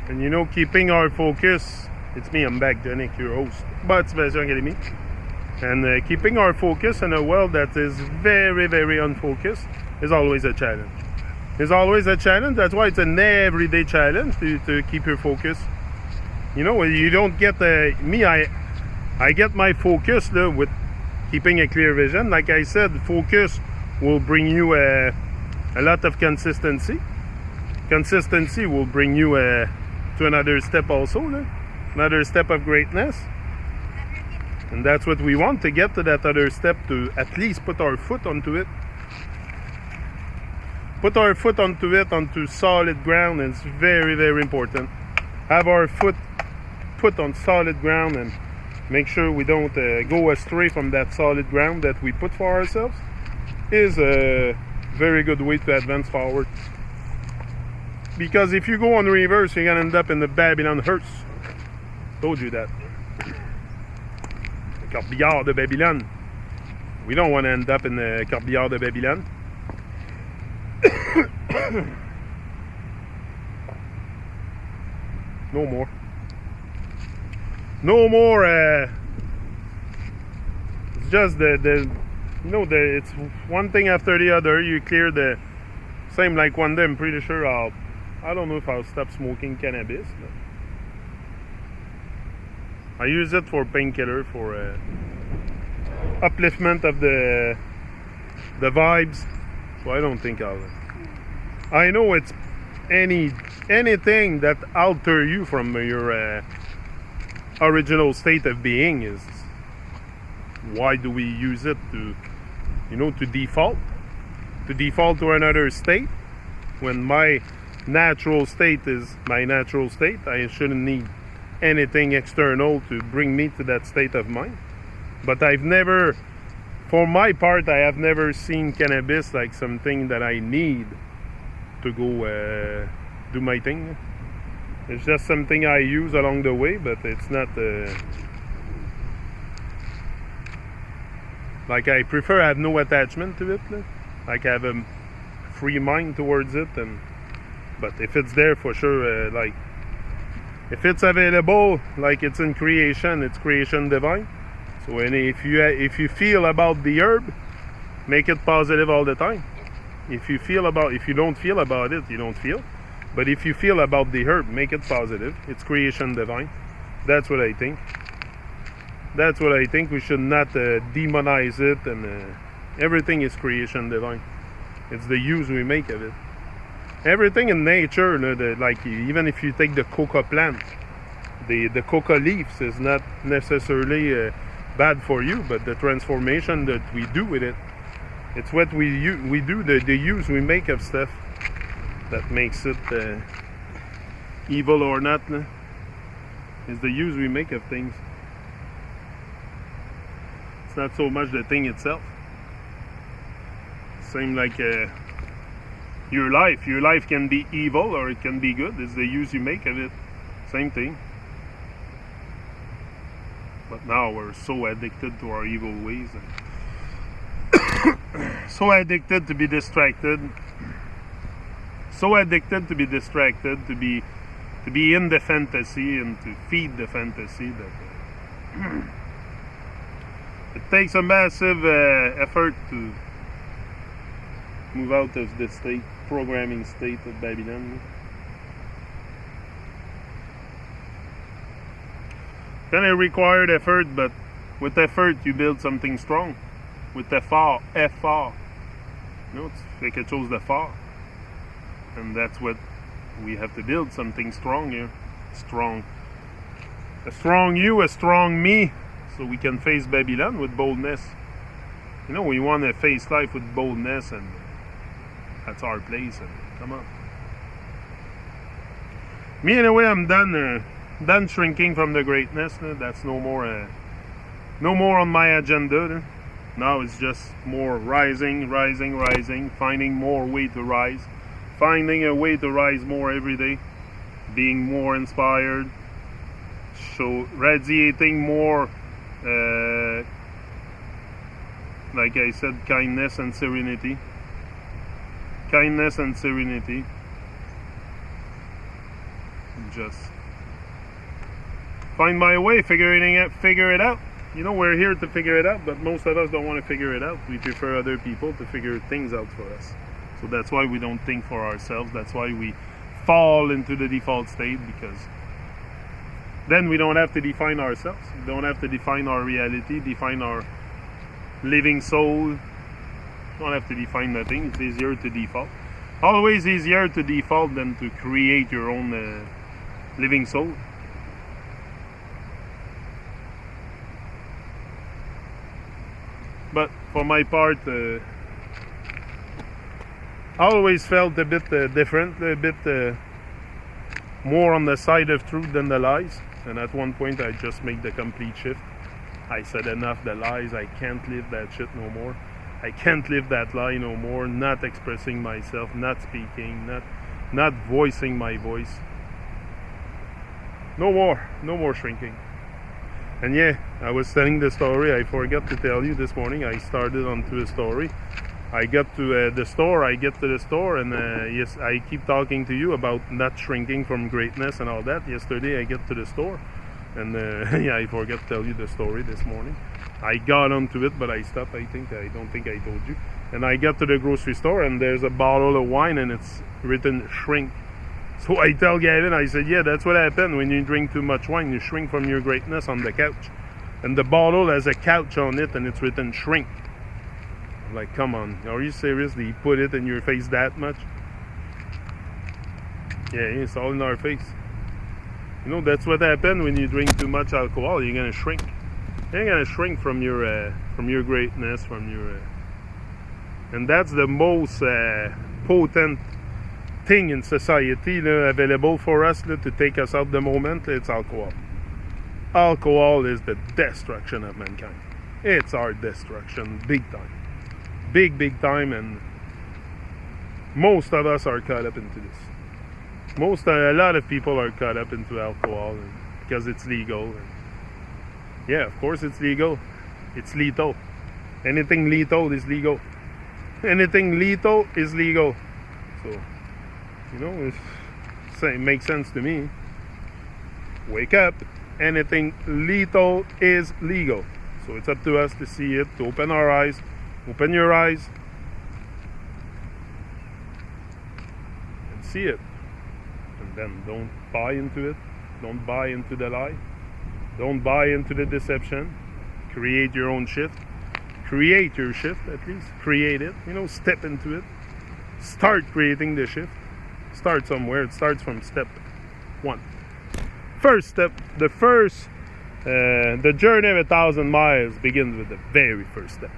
And you know, keeping our focus, it's me, I'm back, Janik, your host, Motivation Academy. And keeping our focus in a world that is very, very unfocused is always a challenge. It's always a challenge. That's why it's an everyday challenge to keep your focus. You know, you don't get I get my focus with keeping a clear vision. Like I said, focus will bring you a lot of consistency. Consistency will bring you to another step also, another step of greatness. And that's what we want, to get to that other step, to at least put our foot onto it. Put our foot onto it, onto solid ground, and it's very, very important. Have our foot put on solid ground and make sure we don't go astray from that solid ground that we put for ourselves is a very good way to advance forward. Because if you go on reverse, you're gonna end up in the Babylon hearse. Told you that. The corbillard de Babylon. We don't want to end up in the corbillard de Babylon. No more. No more. It's just it's one thing after the other. You clear the same. Like one day, I'm pretty sure I don't know if I'll stop smoking cannabis. But I use it for painkiller, for upliftment of the vibes. So I don't think I'll. I know it's anything that alter you from your original state of being is. Why do we use it to default to another state when my natural state is my natural state? I shouldn't need anything external to bring me to that state of mind. But for my part, I have never seen cannabis like something that I need to go do my thing. It's just something I use along the way, but it's not like I prefer. I have no attachment to it. Like I have a free mind towards it, but if it's there, for sure, like if it's available, like it's in creation, it's creation divine. So if you feel about the herb, make it positive all the time. If you don't feel about it, you don't feel. But if you feel about the herb, make it positive. It's creation divine. That's what I think. That's what I think. We should not demonize it, and everything is creation divine. It's the use we make of it. Everything in nature, like even if you take the coca plant, the coca leaves is not necessarily bad for you, but the transformation that we do with it, it's what we do, the use we make of stuff that makes it evil or not. Is the use we make of things. It's not so much the thing itself. Same like your life can be evil or it can be good. It's the use you make of it. Same thing. But now we're so addicted to our evil ways, so addicted to be distracted, to be in the fantasy and to feed the fantasy that it takes a massive effort to move out of the programming state of Babylon. Kind of required effort, but with effort you build something strong. With effort, it's quelque chose de fort. And that's what we have to build, something strong here. Strong. A strong you, a strong me, so we can face Babylon with boldness. We want to face life with boldness, and that's our place. And come on. Me, anyway, I'm done shrinking from the greatness. That's no more on my agenda. Now it's just more rising, finding more way to rise, finding a way to rise more every day, being more inspired, radiating more, like I said, kindness and serenity. and just find my way, figure it out. You know, we're here to figure it out, but most of us don't want to figure it out. We prefer other people to figure things out for us. So that's why we don't think for ourselves. That's why we fall into the default state, because then we don't have to define ourselves. We don't have to define our reality, define our living soul. We don't have to define nothing. It's easier to default. Always easier to default than to create your own living soul. But for my part, I always felt a bit different, a bit more on the side of truth than the lies. And at one point I just made the complete shift. I said enough the lies, I can't live that shit no more. I can't live that lie no more, not expressing myself, not speaking, not voicing my voice. No more shrinking. And yeah, I was telling the story, I forgot to tell you this morning, I started onto a story. I got to the store, and yes, I keep talking to you about not shrinking from greatness and all that. Yesterday I get to the store, and yeah, I forgot to tell you the story this morning. I got onto it, but I stopped, I don't think I told you. And I got to the grocery store, and there's a bottle of wine, and it's written shrink. So I tell Gavin, I said, yeah, that's what happens when you drink too much wine. You shrink from your greatness on the couch. And the bottle has a couch on it, and it's written shrink. I'm like, come on, are you serious? Do you put it in your face that much? Yeah, it's all in our face. You know, that's what happens when you drink too much alcohol. You're gonna shrink. You're gonna shrink from your greatness, from your... And that's the most potent thing in society available for us to take us out the moment. It's alcohol. Alcohol is the destruction of mankind. It's our destruction, big time. Big time, and most of us are caught up into this. A lot of people are caught up into alcohol because it's legal. And yeah, of course it's legal. It's lethal. Anything lethal is legal. Anything lethal is legal. So, you know, it makes sense to me. Wake up. Anything lethal is legal. So it's up to us to see it, to open our eyes. Open your eyes and see it. And then don't buy into it. Don't buy into the lie. Don't buy into the deception. Create your own shift. Create your shift, at least. Create it. You know, step into it. Start creating the shift. Start somewhere. It starts from step 1. First step, the journey of 1,000 miles begins with the very first step.